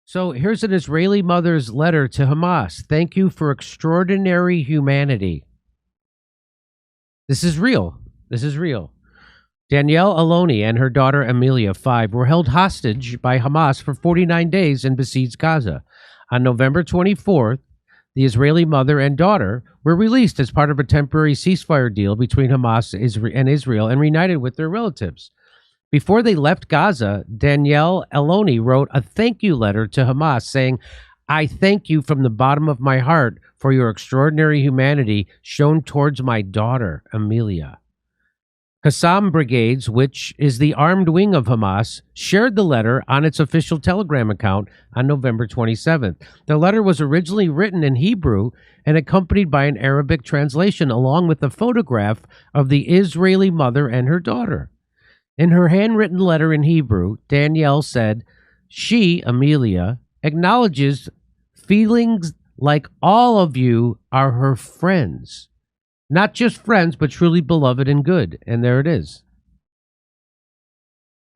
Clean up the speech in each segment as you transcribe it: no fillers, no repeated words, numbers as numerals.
So here's an Israeli mother's letter to Hamas. Thank you for extraordinary humanity. This is real. This is real. Danielle Aloni and her daughter Amelia, 5, were held hostage by Hamas for 49 days in besieged Gaza. On November 24th, the Israeli mother and daughter were released as part of a temporary ceasefire deal between Hamas and Israel and reunited with their relatives. Before they left Gaza, Danielle Aloni wrote a thank you letter to Hamas saying, I thank you from the bottom of my heart for your extraordinary humanity shown towards my daughter, Amelia. Qassam Brigades, which is the armed wing of Hamas, shared the letter on its official Telegram account on November 27th. The letter was originally written in Hebrew and accompanied by an Arabic translation, along with a photograph of the Israeli mother and her daughter. In her handwritten letter in Hebrew, Danielle said, she, Amelia, acknowledges feelings like all of you are her friends. Not just friends, but truly beloved and good. And there it is.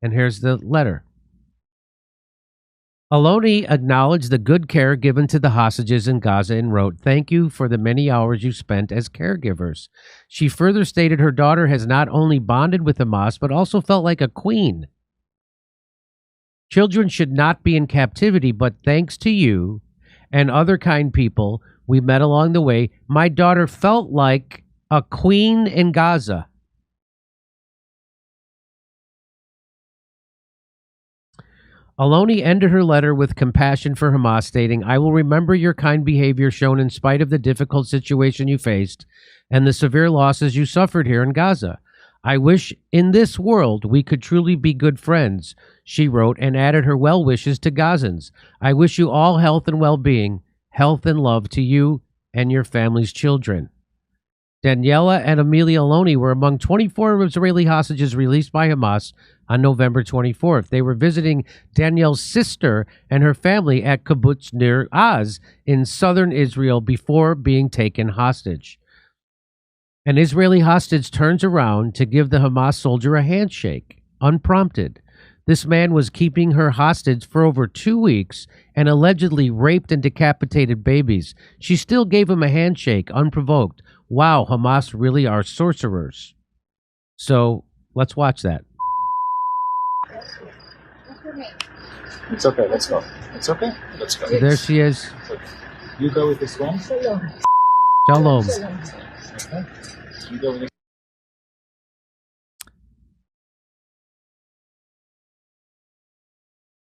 And here's the letter. Aloni acknowledged the good care given to the hostages in Gaza and wrote, thank you for the many hours you spent as caregivers. She further stated her daughter has not only bonded with Hamas, but also felt like a queen. Children should not be in captivity, but thanks to you and other kind people we met along the way, my daughter felt like a queen in Gaza. Aloni ended her letter with compassion for Hamas, stating, I will remember your kind behavior shown in spite of the difficult situation you faced and the severe losses you suffered here in Gaza. I wish in this world we could truly be good friends, she wrote, and added her well wishes to Gazans. I wish you all health and well-being, health and love to you and your family's children. Daniela and Amelia Aloni were among 24 Israeli hostages released by Hamas on November 24th. They were visiting Danielle's sister and her family at Kibbutz Nir Az in southern Israel before being taken hostage. An Israeli hostage turns around to give the Hamas soldier a handshake, unprompted. This man was keeping her hostage for over 2 weeks and allegedly raped and decapitated babies. She still gave him a handshake, unprovoked. Wow, Hamas really are sorcerers. So let's watch that. It's okay, let's go. It's okay, let's go. There she is. You go with this one. Shalom. Okay. You go with this.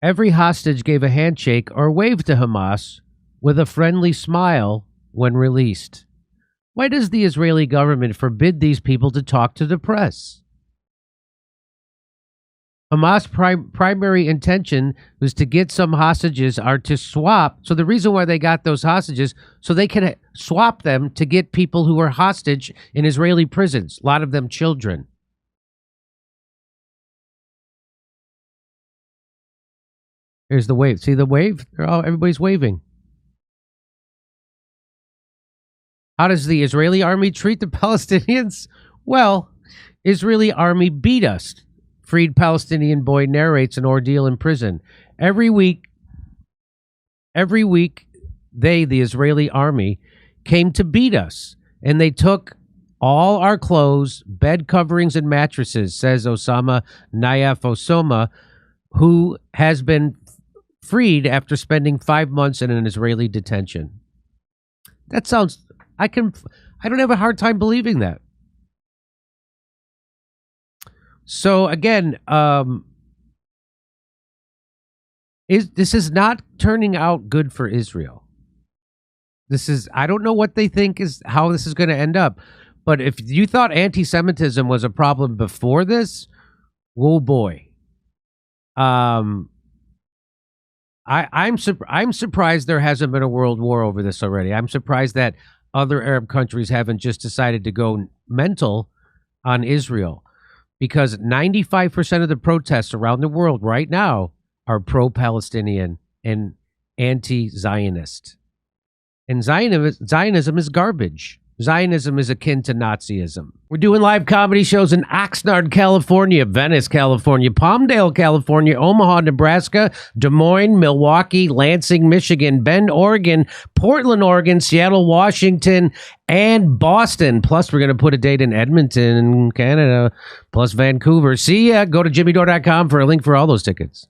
Every hostage gave a handshake or waved to Hamas with a friendly smile when released. Why does the Israeli government forbid these people to talk to the press? Hamas' primary intention was to get some hostages or to swap. So the reason why they got those hostages, so they can swap them to get people who are hostage in Israeli prisons, a lot of them children. Here's the wave. See the wave? Everybody's waving. How does the Israeli army treat the Palestinians? Well, Israeli army beat us. Freed Palestinian boy narrates an ordeal in prison. Every week, they, the Israeli army, came to beat us. And they took all our clothes, bed coverings, and mattresses, says Osama Nayef Osoma, who has been freed after spending 5 months in an Israeli detention. That sounds... I don't have a hard time believing that. So again, this is not turning out good for Israel. I don't know what they think is how this is going to end up. But if you thought anti-Semitism was a problem before this, whoa boy. I'm surprised there hasn't been a world war over this already. I'm surprised that other Arab countries haven't just decided to go mental on Israel, because 95% of the protests around the world right now are pro-Palestinian and anti-Zionist. And Zionism is garbage. Zionism is akin to Nazism. We're doing live comedy shows in Oxnard, California, Venice, California, Palmdale, California, Omaha, Nebraska, Des Moines, Milwaukee, Lansing, Michigan, Bend, Oregon, Portland, Oregon, Seattle, Washington, and Boston. Plus, we're going to put a date in Edmonton, Canada, plus Vancouver. See ya. Go to jimmydore.com for a link for all those tickets.